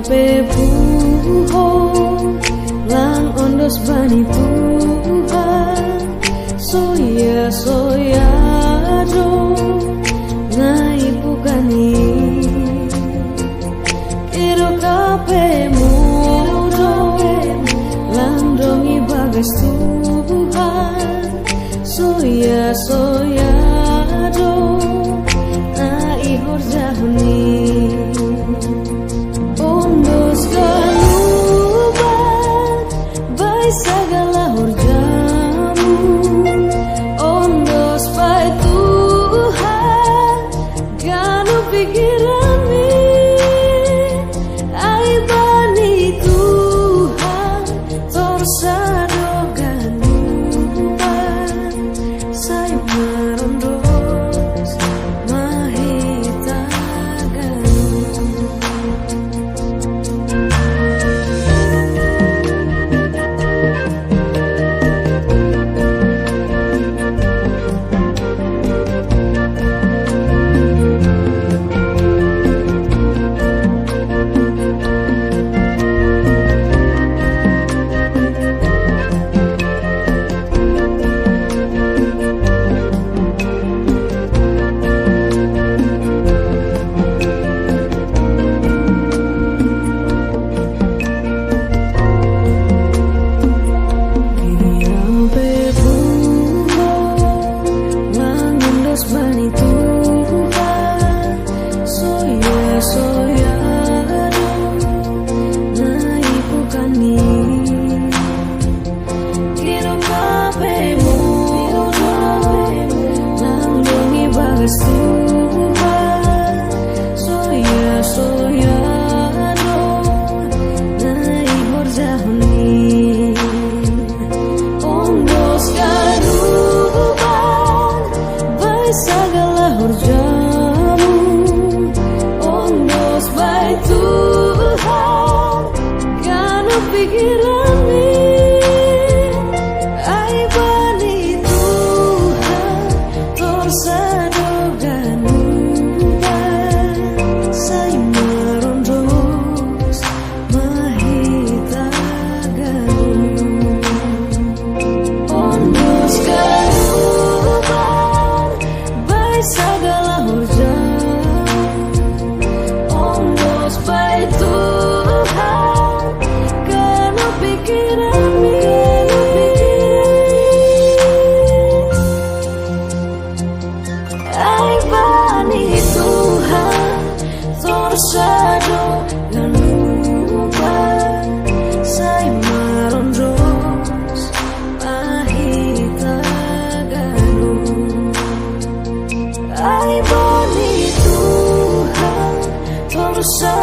pepuho lang ondos bani Tuhan soya soya do nai pukani kiro kape mudo lang dongi bagas Tuhan soya soya do nai horjahuni segala horjamu ondos pai Tuhan ganu pikirani ai bani Tuhan torsado ganu sai marondos mahita ganu. Bani Tuhan soya soya nai pukani kiro kape mudo lang dongi bagas Tuhan soya soya nai horjahuni ondos segala horjamu ondos bai Tuhan ganu pikirani ai bani Tuhan torsado ganu sai marondos mahita ganu ondos ganu segala horjamu ondos pai Tuhan karena pikiranmu ai bani Tuhan torsado ganu sai marondos mahita ganu. Ai bani Tuhan torsado